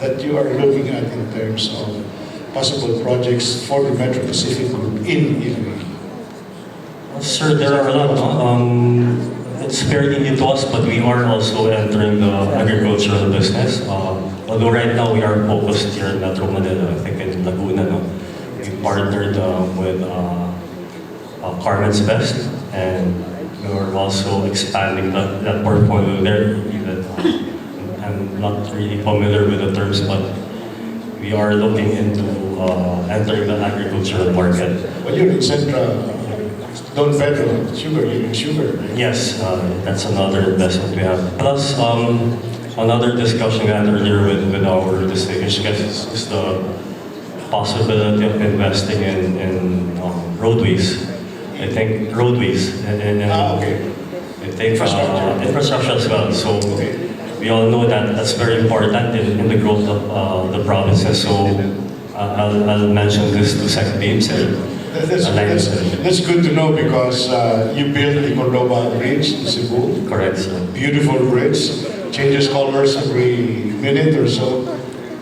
that you are looking at in terms of possible projects for the Metro Pacific Group in Iloilo? Sir, there are a lot. No? It's fairly new to us, but we are also entering the agricultural business. Although right now we are focused here in Metro Manila, I think in Laguna. No? We partnered with Carmen's Best, and we're also expanding that portfolio there. Even I'm not really familiar with the terms, but we are looking into entering the agricultural market. Well, you're in Centra. Don Pedro, sugar, right? Yes, that's another investment we have. Plus, another discussion we had earlier with our distinguished guests is the possibility of investing in roadways. I think roadways and okay. I think infrastructure as well. So we all know that that's very important in the growth of the provinces. So I'll mention this to Sec Beams. That's good to know because you built the Cordoba Bridge in Cebu. Correct, sir. Beautiful bridge, changes colors every minute or so.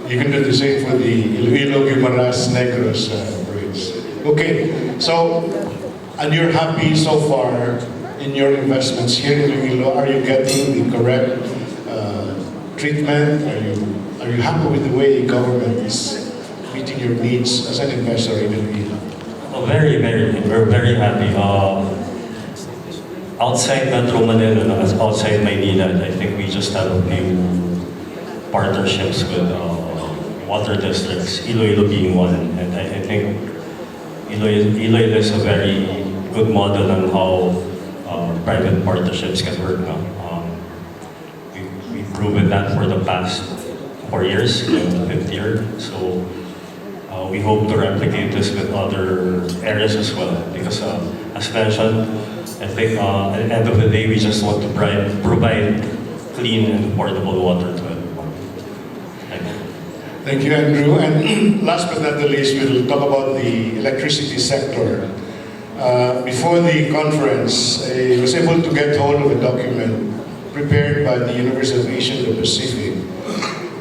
You can do the same for the Iloilo-Guimaras Negros bridge. Okay, so, and you're happy so far in your investments here in Iloilo. Are you getting the correct treatment? Are you happy with the way the government is meeting your needs as an investor in Iloilo? We're very happy. Outside Metro Manila, outside Maynila, I think we just have a few partnerships with water districts, Iloilo being one. And I think Iloilo is a very good model on how private partnerships can work now. We've proven that for the past 4 years, in the 5th year. So we hope to replicate this with other areas as well. Because as mentioned, I think at the end of the day, we just want to provide clean and affordable water to everyone. Thank you. Thank you, Andrew. And last but not the least, we'll talk about the electricity sector. Before the conference, I was able to get hold of a document prepared by the University of Asia Pacific,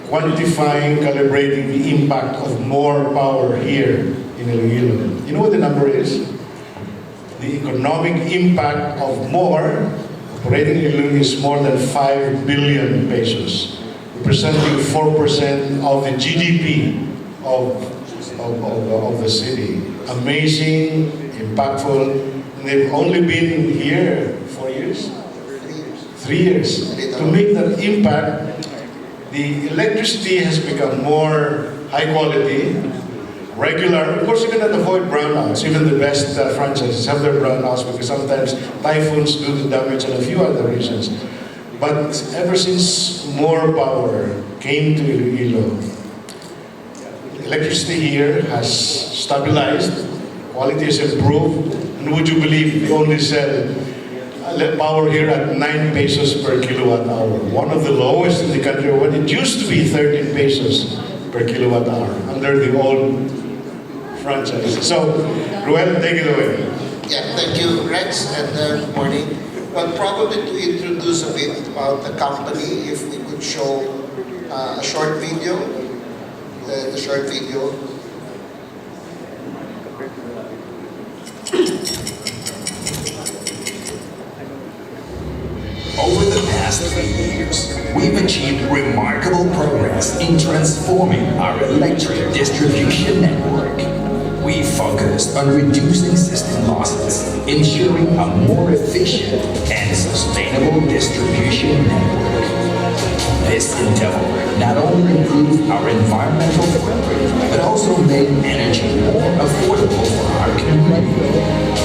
quantifying, calibrating the impact of more power here in Iloilo. You know what the number is? The economic impact of more operating in Iloilo is more than 5 billion pesos, representing 4% of the GDP of the city. Amazing, impactful. And they've only been here 4 years? 3 years. To make that impact, the electricity has become more high quality, regular. Of course, you cannot avoid brownouts. Even the best franchises have their brownouts because sometimes typhoons do the damage and a few other reasons. But ever since more power came to Iloilo, electricity here has stabilized, quality has improved, and would you believe we only sell power here at 9 pesos per kilowatt hour. One of the lowest in the country when it used to be 13 pesos per kilowatt hour under the old franchise. So, Ruel, take it away. Yeah, thank you, Rex, and good morning. Well, probably to introduce a bit about the company, if we could show a short video, the short video. Over the past 3 years, we've achieved remarkable progress in transforming our electric distribution network. We focused on reducing system losses, ensuring a more efficient and sustainable distribution network. This endeavor not only improved our environmental footprint, but also made energy more affordable for our community.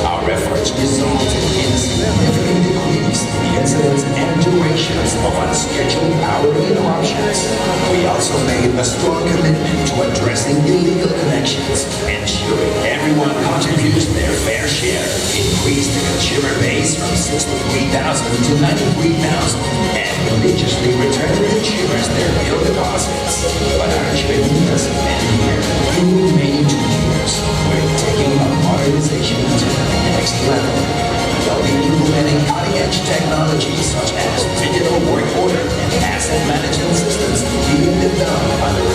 Our efforts resulted in a significant decrease in the incidence and durations of unscheduled power interruptions. We also made a strong commitment to addressing illegal connections, ensuring everyone contributes their fair share, increased the consumer base from 63,000 to 93,000, and religiously returned to consumers their bill deposits. But our journey doesn't end here. In the remaining 2 years, we're taking our modernization to the next level. We'll be implementing cutting-edge technologies such as digital work order and asset management systems being developed under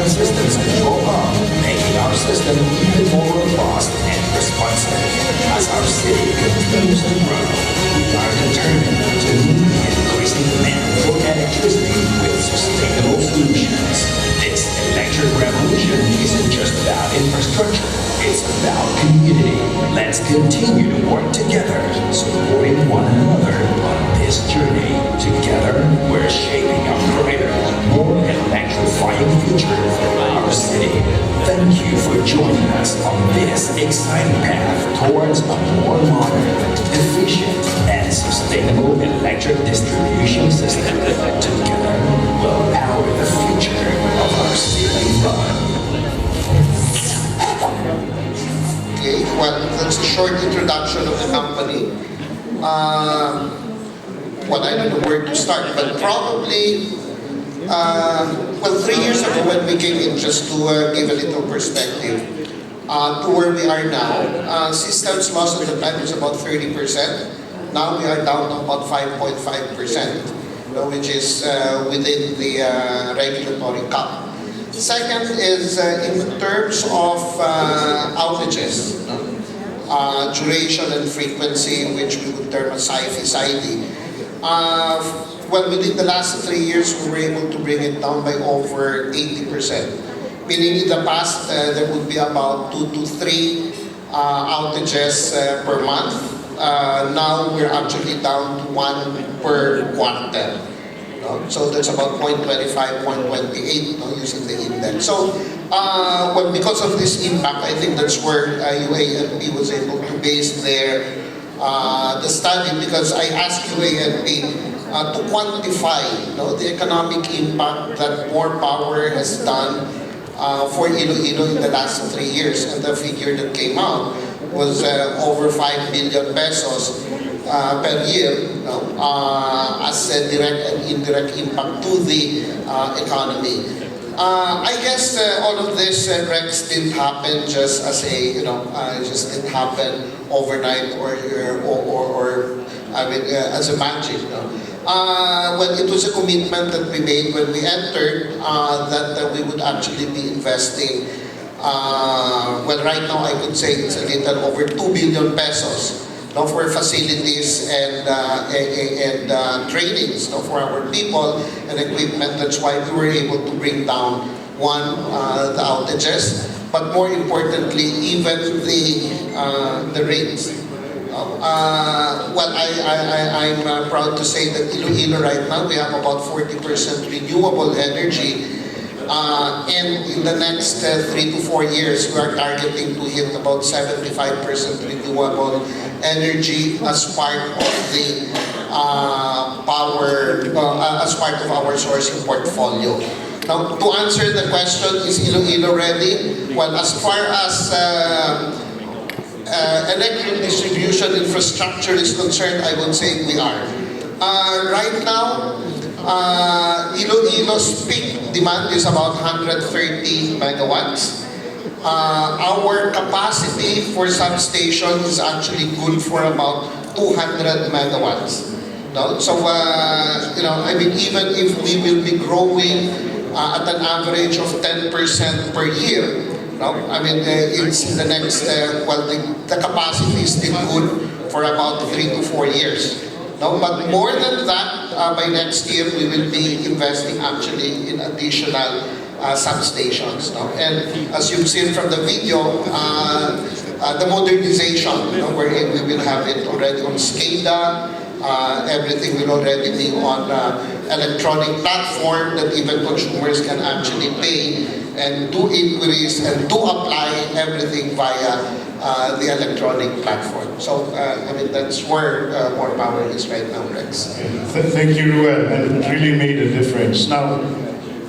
our systems control hub, making our system even more robust and responsive. As our city continues to grow, we are determined to meet the increasing demand for electricity with sustainable solutions. This electric revolution isn't just about infrastructure, it's about community. Let's continue to work together, supporting one another on this journey. Together, we're shaping a brighter, more electrifying future for our city. Thank you for joining us on this exciting path towards a more modern, efficient, and sustainable electric distribution system. Together, we'll power the future of our city run. Okay, well, that's a short introduction of the company. Well, I don't know where to start, but probably, well, 3 years ago when we came in, just to give a little perspective, to where we are now, systems loss at the time was about 30%. Now we are down to about 5.5%, which is within the regulatory cap. Second is in terms of outages, duration and frequency, which we would term as SAIFI. Well, within the last 3 years, we were able to bring it down by over 80%. Meaning in the past, there would be about 2 to 3 outages per month. Now we're actually down to 1 per quarter. So that's about 0.25, 0.28 using the index. So well, because of this impact, I think that's where UANP was able to base the study, because I asked UANP to quantify the economic impact that more power has done for Iloilo in the last 3 years. And the figure that came out was over 5 billion pesos per year as a direct and indirect impact to the economy. I guess all of this, Rex, didn't happen just as a, just didn't happen overnight or I mean, as a magic. Well, it was a commitment that we made when we entered that we would actually be investing. Well, right now I could say it's a little over 2 billion pesos. For facilities and trainings for our people and equipment. That's why we were able to bring down the outages, but more importantly, even the rates. Well, I'm proud to say that Iloilo right now, we have about 40% renewable energy. And in the next 3 to 4 years, we are targeting to hit about 75% renewable energy as part of the as part of our sourcing portfolio. Now, to answer the question, is Iloilo ready? Well, as far as electric distribution infrastructure is concerned, I would say we are. Right now, Iloilo's peak demand is about 130 megawatts. Our capacity for substation is actually good for about 200 megawatts. So, I mean, even if we will be growing at an average of 10% per year, I mean, it's in the next, well, the capacity is still good for about 3 to 4 years. But more than that, by next year, we will be investing actually in additional substations. And as you've seen from the video, the modernization, wherein we will have it already on SCADA, everything will already be on electronic platform that even consumers can actually pay and do inquiries and do apply everything via the electronic platform. So, I mean, that's where more power is right now, Rex. Thank you, Ruel, and it really made a difference. Now,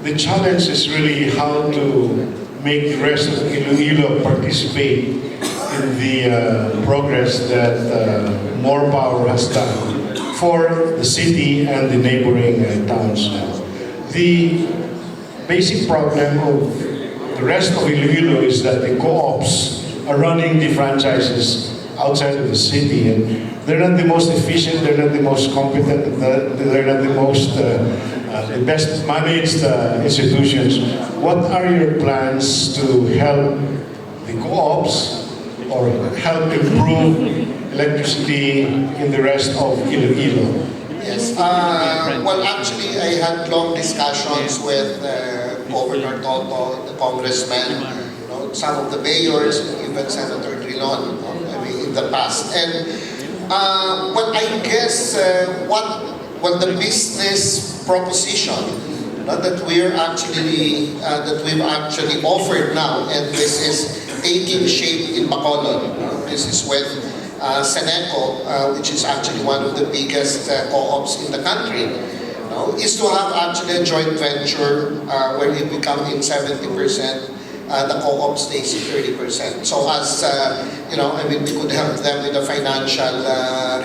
the challenge is really how to make the rest of Iloilo participate in the progress that more power has done for the city and the neighboring towns. The basic problem of the rest of Iloilo is that the co-ops are running the franchises outside of the city, and they're not the most efficient, they're not the most competent, they're not the most the best managed institutions, what are your plans to help the co-ops or help improve electricity in the rest of Iloilo? Yes. Well, actually, I had long discussions with Governor Toto, the congressman, some of the mayors, even Senator Trilon, in the past. And well, I guess what the business proposition that we've actually offered now, and this is taking shape in Bacolod. This is with Seneco, which is actually one of the biggest co-ops in the country, is to have actually a joint venture where we become in 70%, the co-op stays in 30%. So as, we could help them with the financial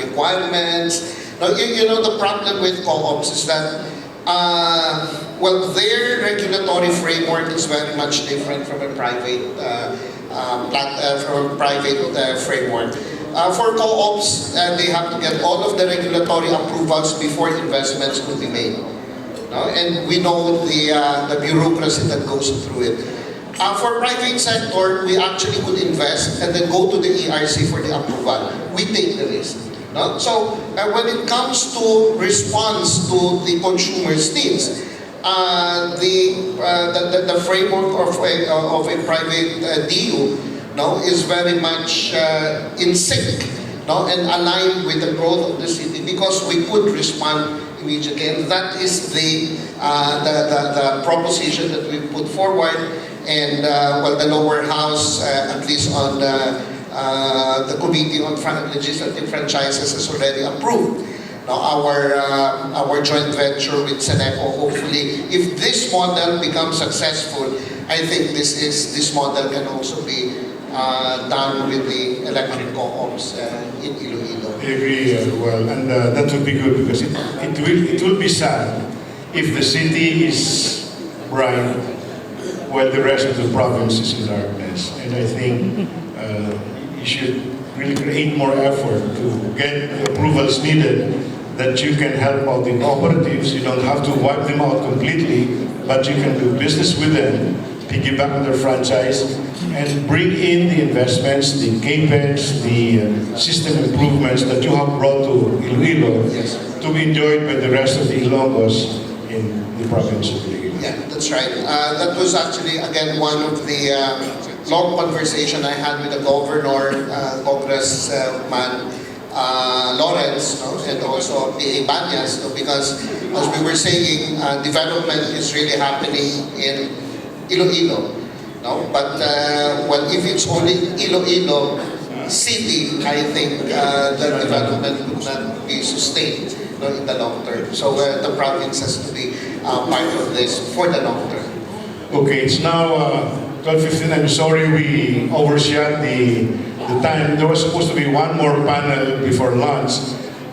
requirements. Now, the problem with co-ops is that, well, their regulatory framework is very much different from a private framework. For co-ops, they have to get all of the regulatory approvals before investments will be made. And we know the bureaucracy that goes through it. For private sector, we actually would invest and then go to the ERC for the approval. We take the risk. So when it comes to response to the consumer's needs, the framework of a private DU is very much in sync and aligned with the growth of the city, because we could respond immediately. And that is the proposition that we put forward. And well, the lower house, at least on the Committee on Legislative Franchises, has already approved our joint venture with Seneco. Hopefully, if this model becomes successful, I think this model can also be done with the electric co-ops in Iloilo. I agree well, and that would be good, because it will be sad if the city is bright while the rest of the province is in darkness. And I think you should really create more effort to get the approvals needed, that you can help out the cooperatives. You don't have to wipe them out completely, but you can do business with them, piggyback on their franchise, and bring in the investments, the capex, the system improvements that you have brought to Iloilo, to be enjoyed by the rest of the Ilonggos in the province of Iloilo. Yeah, that's right. That was actually, again, one of the long conversation I had with the governor, Congressman Lawrence, and also P.A. Banyas, because as we were saying, development is really happening in Iloilo. But well, if it's only Iloilo city, I think the development would not be sustained in the long term. So the province has to be part of this for the long term. Okay, it's now 12:15. I'm sorry we overshot the time. There was supposed to be one more panel before lunch,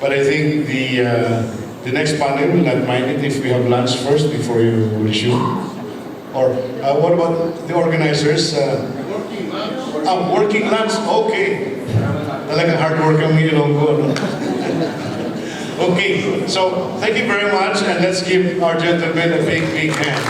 but I think the next panel will not mind it if we have lunch first before you resume. Or what about the organizers? Working lunch? Okay. Talagang hard work ang Ilonggo. Okay, so thank you very much, and let's give our gentlemen a big hand.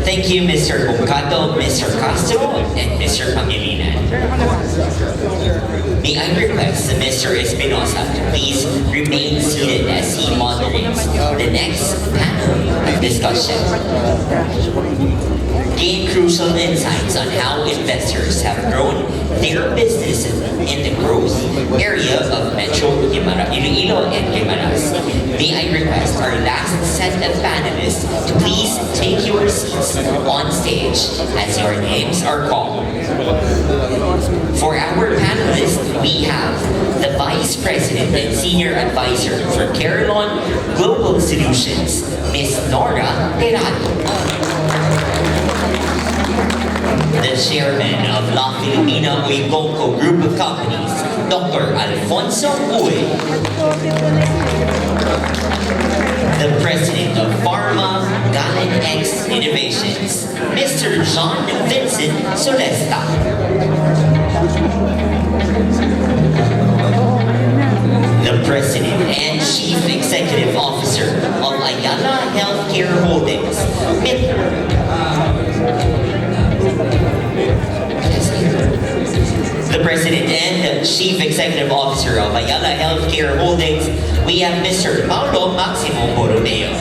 Thank you, Mr. Bongkato, Mr. Castro, and Mr. Pangilinan. May I request Mr. Espinosa to please remain seated as he moderates the next panel of discussion. Gain crucial insights on how investors have grown their businesses in the growth area of Metro Iloilo and Guimaras. May I request our last set of panelists to please take your seats on stage as your names are called. For our panelists, we have the Vice President and Senior Advisor for Carillon Global Solutions, Ms. Nora Terado. the chairman of La Filipina Uigoco Group of Companies, Dr. Alfonso Uy. The president of Pharma Galan X Innovations, Mr. John Vincent Solesta. The president and chief executive officer of Ayala Healthcare Holdings, the president and chief executive officer of Ayala Healthcare Holdings, we have Mr. Paulo Maximo Borodeo.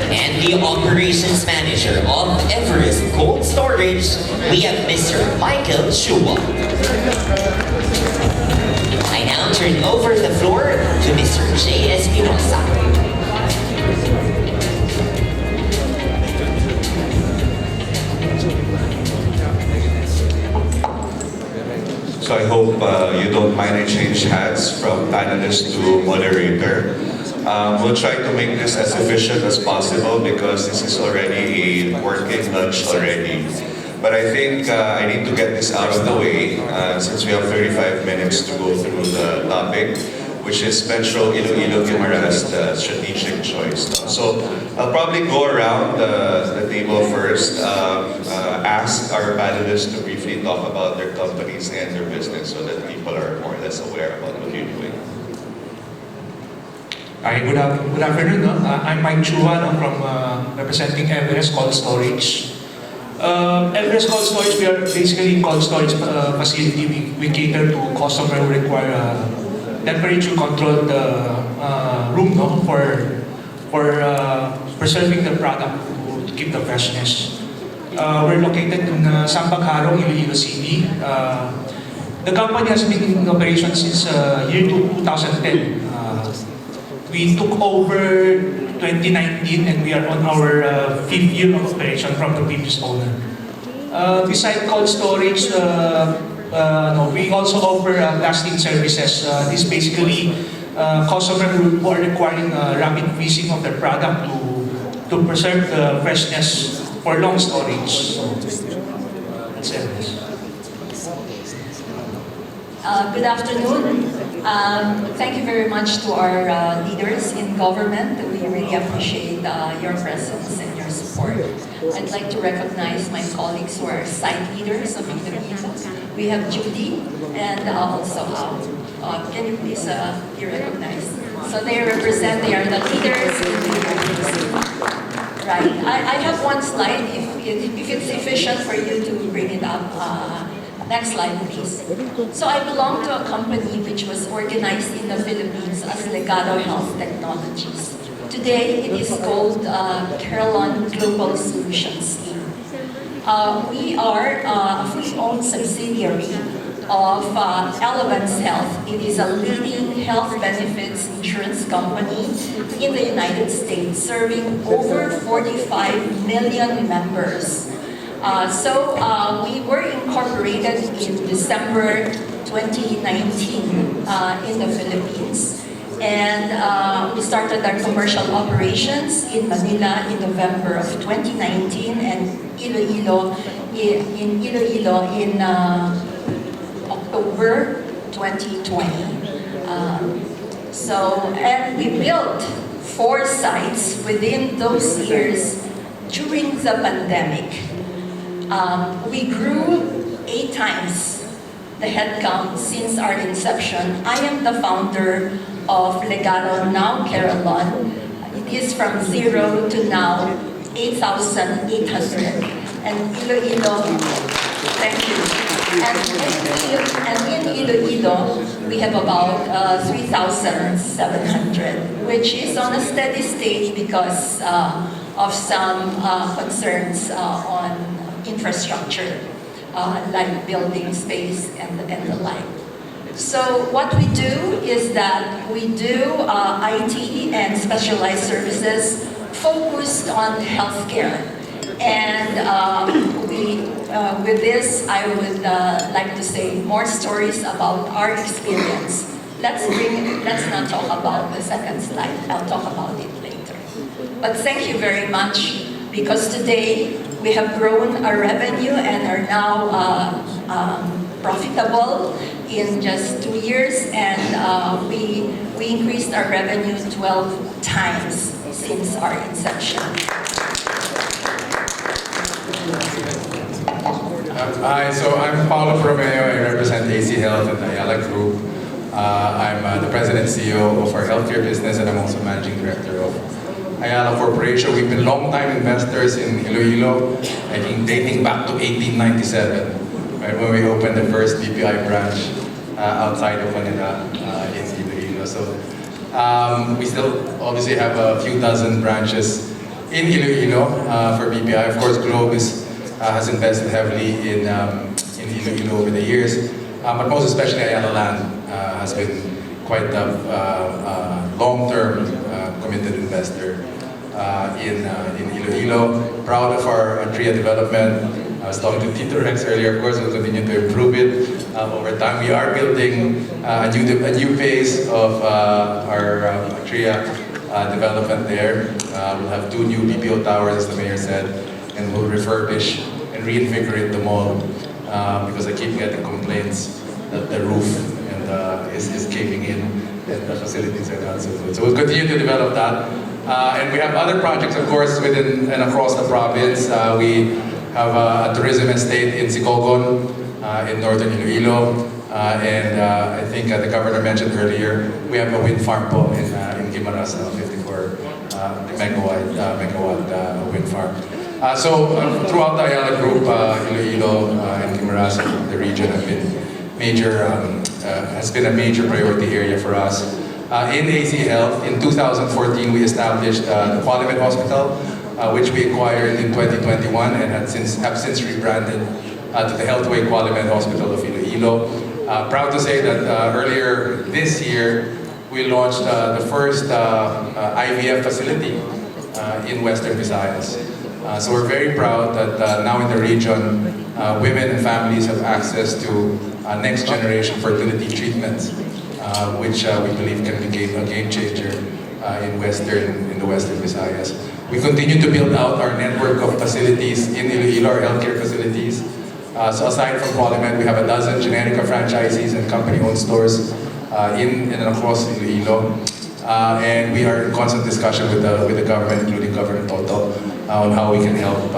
And the operations manager of Everest Cold Storage, we have Mr. Michael Chua. I now turn over the floor to Mr. J. Espinosa. So I hope you don't mind I change hats from panelist to moderator. We'll try to make this as efficient as possible because this is already a working lunch already. But I think I need to get this out of the way since we have 35 minutes to go through the topic, which is Metro Iloilo-Guimaras, the strategic choice. So I'll probably go around the table first, ask our panelists to briefly talk about their companies and their business so that people are more or less aware about what you're doing. Hi, good afternoon. I'm Mike Chua from representing Everest Cold Storage. Everest Cold Storage, we are basically cold storage facility. We cater to customers who require temperature-controlled room for preserving the product to keep the freshness. We're located in Sampaguaro, Iloilo City. The company has been in operation since year 2010. We took over 2019 and we are on our 5th year of operation from the previous owner. Besides cold storage, we also offer blasting services. This basically customers who are requiring rapid freezing of their product to preserve the freshness for long storage. So that's it. Good afternoon. Thank you very much to our leaders in government. We really appreciate your presence and your support. I'd like to recognize my colleagues who are site leaders of Iloilo. We have Judy and also can you please be recognized? So they are the leaders in the right. I have one slide if it's efficient for you to bring it up. Next slide, please. So I belong to a company which was organized in the Philippines as Legado Health Technologies. Today, it is called Carillon Global Solutions Inc. We are a fully-owned subsidiary of Elevance Health. It is a leading health benefits insurance company in the United States, serving over 45 million members. We were incorporated in December 2019 in the Philippines. And we started our commercial operations in Manila in November of 2019 and Iloilo in October 2020. And we built 4 sites within those years during the pandemic. We grew 8 times the headcount since our inception. I am the founder of Legado, now Carillon. It is from 0 to now 8,800. And Iloilo, thank you. And in Iloilo, we have about 3,700, which is on a steady state because of some concerns on infrastructure, like building space and the like. So what we do is that we do IT and specialized services focused on healthcare. And with this, I would like to say more stories about our experience. Let's not talk about the second slide. I'll talk about it later. But thank you very much, because today We have grown our revenue and are now profitable in just 2 years, and we increased our revenue 12 times since our inception. Hi, so I'm Paulo Romeo. I represent AC Health and the Ayala Group. I'm the president and CEO of our healthcare business, and I'm also managing director of Ayala Corporation. We've been long-time investors in Iloilo, I think dating back to 1897, right, when we opened the first BPI branch outside of Manila in Iloilo. So we still obviously have a few dozen branches in Iloilo for BPI. Of course, Globe has invested heavily in Iloilo over the years, but most especially Ayala Land has been quite a long-term committed investor in Iloilo. Proud of our Tria development. I was talking to Tito Rex earlier. Of course, we'll continue to improve it over time. We are building a new phase of our Tria development there. We'll have 2 new BPO towers, as the mayor said, and we'll refurbish and reinvigorate the mall because I keep getting complaints that the roof is caving in and the facilities are not so good. So we'll continue to develop that. And we have other projects, of course, within and across the province. We have a tourism estate in Sicogon, in northern Iloilo. And I think the governor mentioned earlier, we have a wind farm po in Guimaras, 54 megawatt wind farm. So throughout the Ayala Group, Iloilo and Guimaras, the region has been a major priority area for us. In AC Health, in 2014, we established the Qualimed Hospital, which we acquired in 2021 and have since rebranded to the Healthway Qualimed Hospital of Iloilo. Proud to say that earlier this year, we launched the first IVF facility in Western Visayas. So we're very proud that now in the region, women and families have access to next generation fertility treatments, which we believe can be a game changer in the Western Visayas. We continue to build out our network of facilities in Iloilo, our healthcare facilities. So aside from Qualimed, we have a dozen Generika franchisees and company-owned stores in and across Iloilo. And we are in constant discussion with the government, including Governor Toto, on how we can help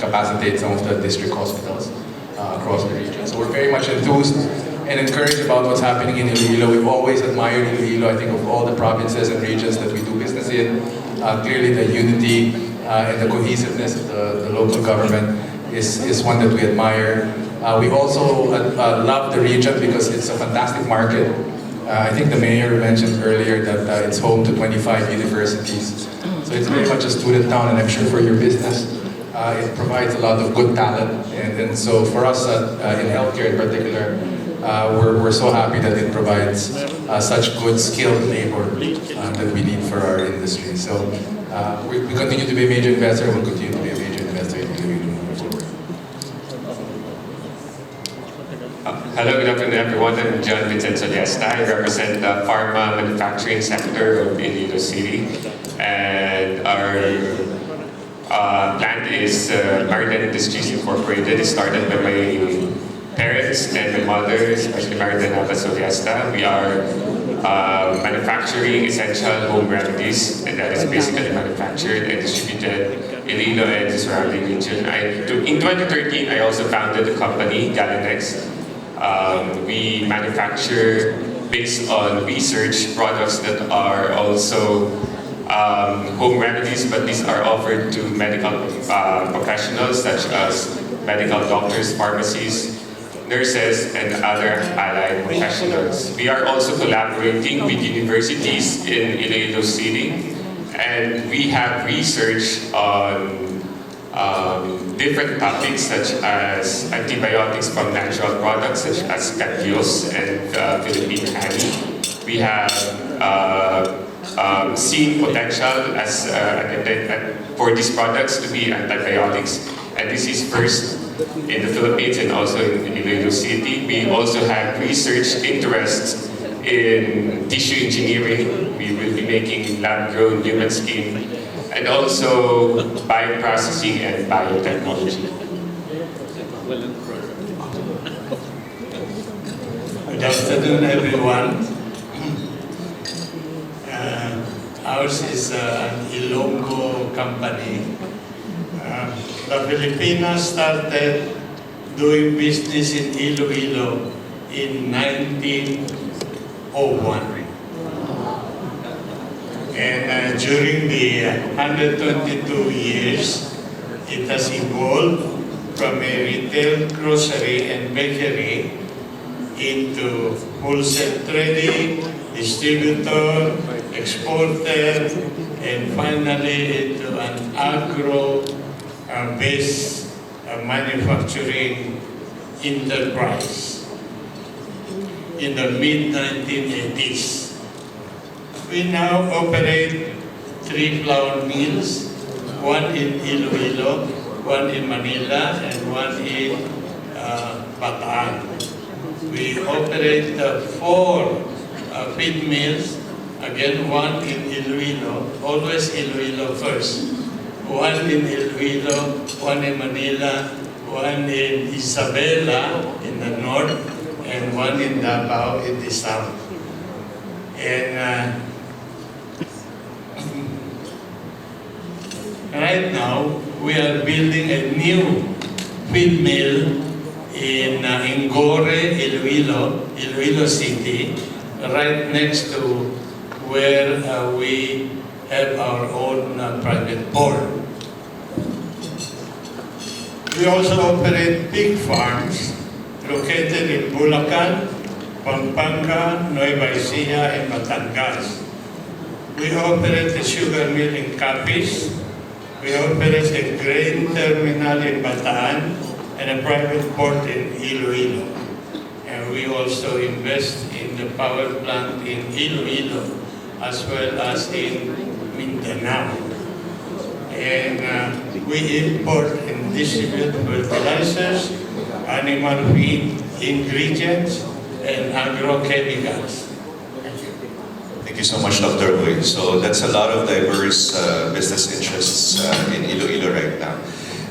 capacitate some of the district hospitals across the region. So we're very much enthused and encouraged about what's happening in Iloilo. We've always admired Iloilo, I think, of all the provinces and regions that we do business in. Clearly the unity and the cohesiveness of the local government is one that we admire. We also love the region because it's a fantastic market. I think the mayor mentioned earlier that it's home to 25 universities. So it's very much a student town, and I'm sure for your business, it provides a lot of good talent. And so for us in healthcare in particular, we're so happy that it provides such good skilled labor that we need for our industry. So we continue to be a major investor, and we'll continue to be a major investor in Iloilo moving forward. Hello, good afternoon everyone. I'm John Vincenzo Diesta. I represent the pharma manufacturing sector of Iloilo City. And our plant is Maritime Industries Incorporated. It started by my parents and my mother, especially Maritime Diesta. We are manufacturing essential home remedies, and that is basically manufactured and distributed in Iloilo and the surrounding region. In 2013, I also founded the company, Galinex. We manufacture, based on research, products that are also home remedies, but these are offered to medical professionals such as medical doctors, pharmacies, nurses, and other allied professionals. We are also collaborating with universities in Iloilo City, and we have research on different topics such as antibiotics from natural products such as Catios and Philippine honey. We have seen potential as for these products to be antibiotics, and this is first in the Philippines and also in Iloilo City. We also have research interests in tissue engineering. We will be making lab-grown human skin and also bioprocessing and biotechnology. Good afternoon, everyone. Ours is an Ilonggo company. The Filipinas started doing business in Iloilo in 1901. And during the 122 years, it has evolved from a retail, grocery, and bakery into wholesale trading, distributor, exporter, and finally into an agro-based manufacturing enterprise in the mid-1980s. We now operate 3 flour mills, one in Iloilo, one in Manila, and one in Bataan. We operate 4 feed mills, again one in Iloilo, always Iloilo first. One in Iloilo, one in Manila, one in Isabela in the north, and one in Davao in the south. And right now, we are building a new feed mill in Gore, Iloilo City, right next to where we have our own private port. We also operate pig farms located in Bulacan, Pampanga, Nueva Ecija, and Batangas. We operate a sugar mill in Capiz. We operate a grain terminal in Bataan and a private port in Iloilo. And we also invest in the power plant in Iloilo as well as in Mindanao. And we import and distribute fertilizers, animal feed, ingredients, and agrochemicals. Thank you so much, Dr. Huy. So that's a lot of diverse business interests in Iloilo right now.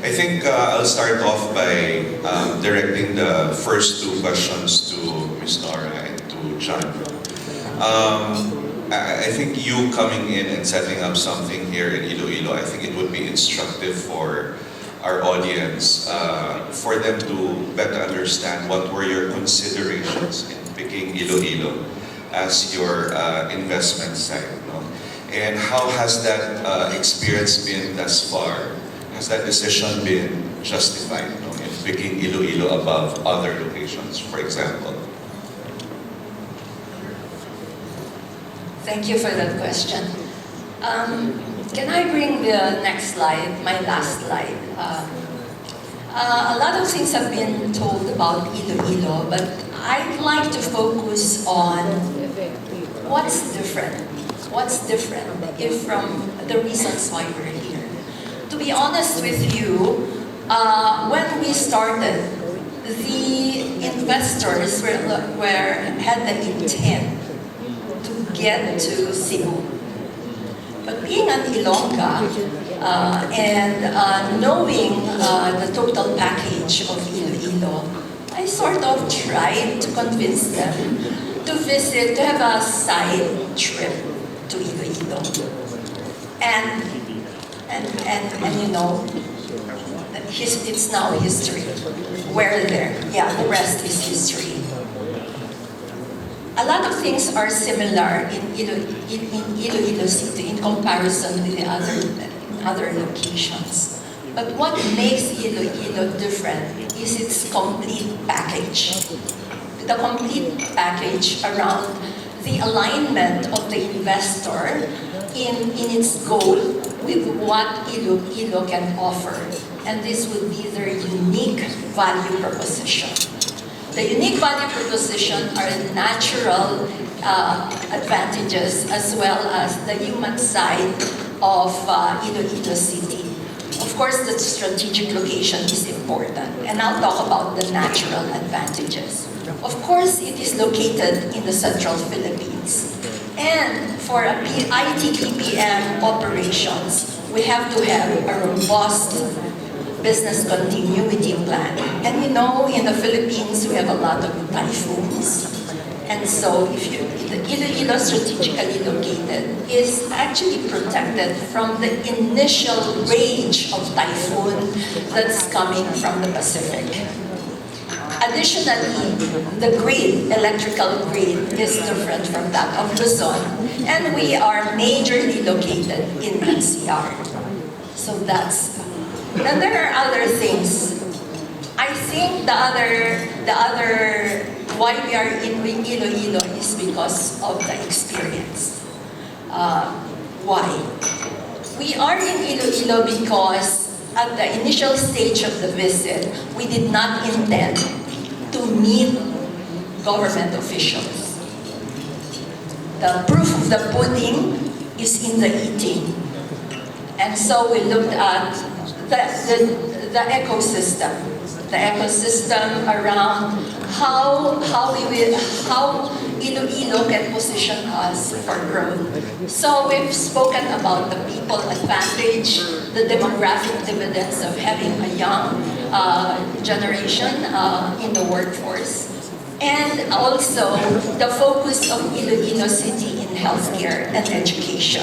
I think I'll start off by directing the first 2 questions to Ms. Nora and to John. I think you coming in and setting up something here in Iloilo, I think it would be instructive for our audience, for them to better understand what were your considerations in picking Iloilo as your investment site. No? And how has that experience been thus far? Has that decision been justified, no, in picking Iloilo above other locations, for example? Thank you for that question. Can I bring the next slide, my last slide? A lot of things have been told about Iloilo, but I'd like to focus on what's different. What's different if from the reasons why we're here. To be honest with you, when we started, the investors had the intent to get to Cebu. But being an Ilongga and knowing the total package of Iloilo, I sort of tried to convince them to visit, to have a side trip to Iloilo. And you know, it's now history. We're there. Yeah, the rest is history. A lot of things are similar in Iloilo City in comparison with the other locations. But what makes Iloilo different is its complete package. The complete package around the alignment of the investor in its goal with what Iloilo can offer. And this would be their unique value proposition. The unique value proposition are natural advantages as well as the human side of Iloilo City. Of course, the strategic location is important, and I'll talk about the natural advantages. Of course, it is located in the central Philippines. And for IT PPM operations, we have to have a robust business continuity plan. And you know, in the Philippines, we have a lot of typhoons. And so if you, the Iloilo strategically located is actually protected from the initial rage of typhoon that's coming from the Pacific. Additionally, the grid, electrical grid, is different from that of Luzon, and we are majorly located in NCR. So that's, then there are other things. I think the other why we are in Iloilo is because of the experience. Why? We are in Iloilo because at the initial stage of the visit, we did not intend to meet government officials. The proof of the pudding is in the eating. And so we looked at the ecosystem. The ecosystem around how Iloilo can position us for growth. So we've spoken about the people advantage, the demographic dividends of having a young generation in the workforce, and also the focus of Iloilo City in healthcare and education.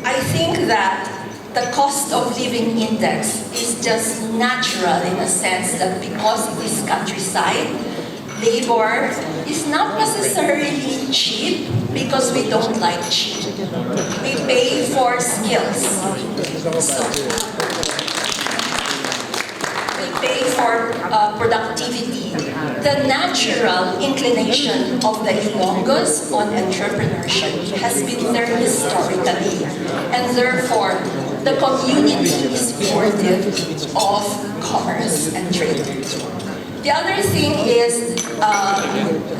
I think that the cost of living index is just natural in a sense that because it is countryside, labor is not necessarily cheap because we don't like cheap. We pay for skills. So, we pay for productivity. The natural inclination of the Ilonggos on entrepreneurship has been there historically, and therefore the community is supportive of commerce and trade. The other thing is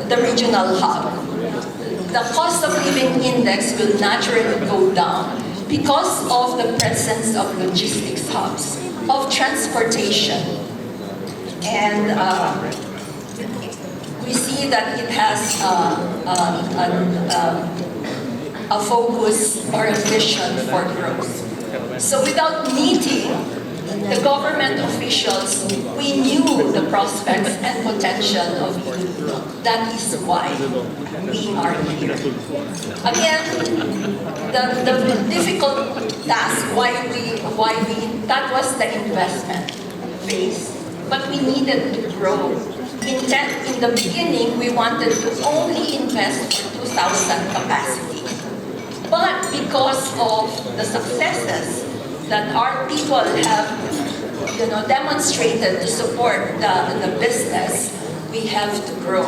the regional hub. The cost of living index will naturally go down because of the presence of logistics hubs, of transportation. And we see that it has a focus or a vision for growth. So without meeting the government officials, we knew the prospects and potential of Iloilo. That is why we are here. Again, the difficult task, that was the investment phase, but we needed to grow. In the beginning, we wanted to only invest for 2,000 capacity. But because of the successes that our people have demonstrated to support the business, we have to grow.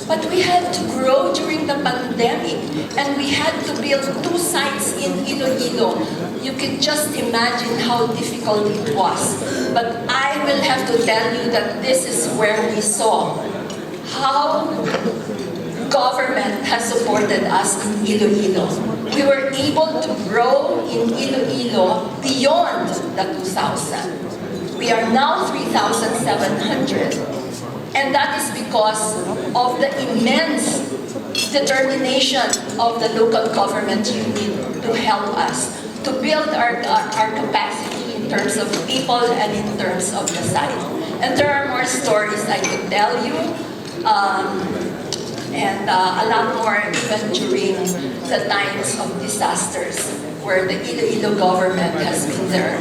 But we had to grow during the pandemic, and we had to build 2 sites in Iloilo. You can just imagine how difficult it was. But I will have to tell you that this is where we saw how government has supported us in Iloilo. We were able to grow in Iloilo beyond the 2,000. We are now 3,700. And that is because of the immense determination of the local government unit to help us, to build our capacity in terms of people and in terms of the site. And there are more stories I could tell you, and a lot more even during the times of disasters, where the Iloilo government has been there.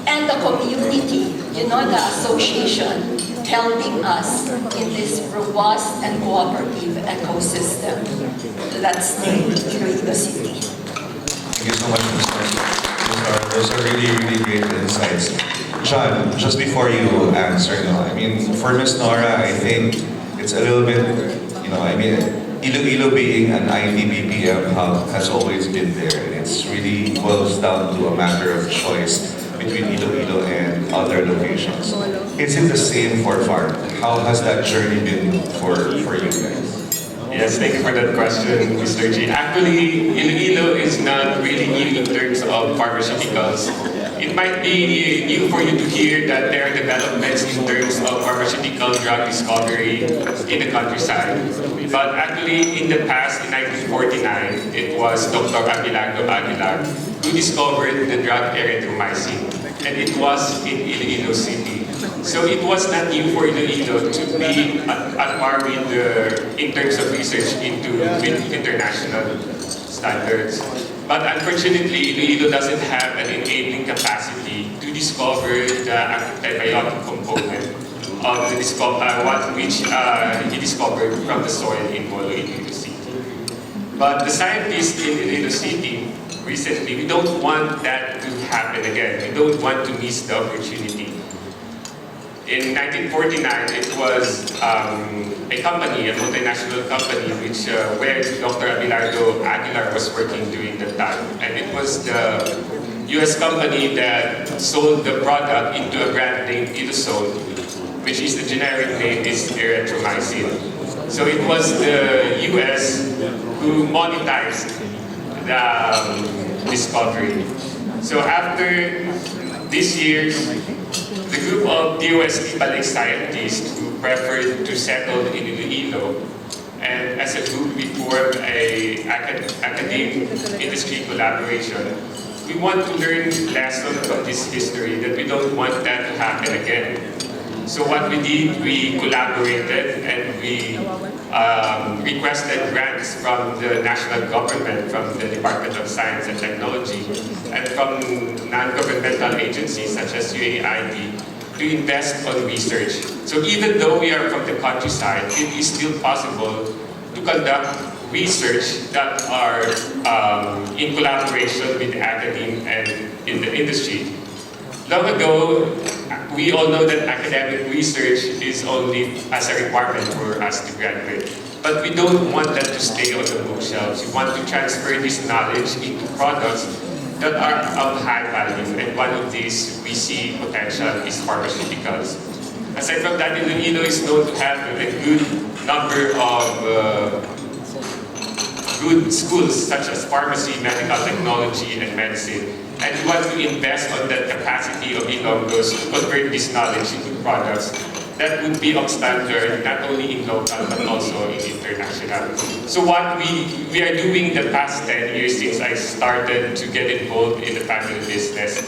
And the community, the association, helping us in this robust and cooperative ecosystem that's named Iloilo City. Thank you so much, Ms. Nora. Those are really, really great insights. John, just before you answer, for Ms. Nora, I think it's a little bit, Iloilo being an IDBPM hub has always been there. It's really boils down to a matter of choice between Iloilo and other locations. Is it the same for FARC? How has that journey been for you guys? Yes, thank you for that question, Mr. G. Actually, Iloilo is not really new in terms of pharmaceuticals. It might be new for you to hear that there are developments in terms of pharmaceutical drug discovery in the countryside. But actually, in the past, in 1949, it was Dr. Abelardo Aguilar who discovered the drug erythromycin, and it was in Iloilo City. So it was not new for Iloilo to be at par with in terms of research with international standards. But unfortunately, Iloilo doesn't have an enabling capacity to discover the antibiotic component of the which he discovered from the soil in Iloilo City. But the scientists in Iloilo City recently, we don't want that to happen again. We don't want to miss the opportunity. In 1949, it was a company, a multinational company, where Dr. Abelardo Aguilar was working during that time. And it was the US company that sold the product into a brand named Ilosol, which is the generic name is erythromycin. So it was the US who monetized the discovery. So after this year, the group of DOST Balik scientists who preferred to settle in Iloilo, and as a group we formed an academic industry collaboration. We want to learn lessons from this history that we don't want that to happen again. So what we did, we collaborated and we requested grants from the national government, from the Department of Science and Technology, and from non-governmental agencies such as UAID to invest on research. So even though we are from the countryside, it is still possible to conduct research that are in collaboration with academia and in the industry. Long ago, we all know that academic research is only as a requirement for us to graduate. But we don't want that to stay on the bookshelves. We want to transfer this knowledge into products that are of high value. And one of these we see potential is pharmaceuticals. Aside from that, Iloilo is known to have a good number of good schools such as pharmacy, medical technology, and medicine. And we want to invest on the capacity of Ilonggos to convert this knowledge into products that would be of standard, not only in local, but also in international. So what we are doing the past 10 years since I started to get involved in the family business,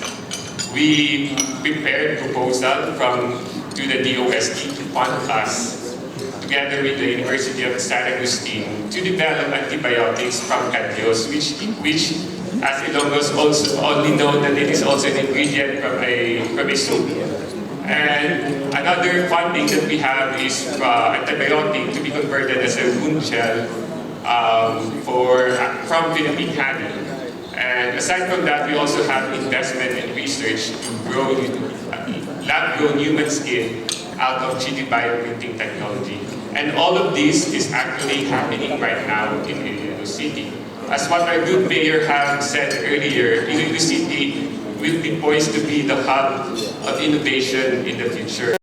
we prepared proposal to the DOST to fund us, together with the University of San Agustin, to develop antibiotics from Cadios, which as Ilonggos also only know that it is also an ingredient from a soup. And another funding that we have is antibiotic to be converted as a wound gel from Philippine honey. And aside from that, we also have investment in research to grow lab-grown human skin out of 3D bioprinting technology. And all of this is actually happening right now in Iloilo City. As what our good mayor have said earlier, Iloilo City will be poised to be the hub of innovation in the future.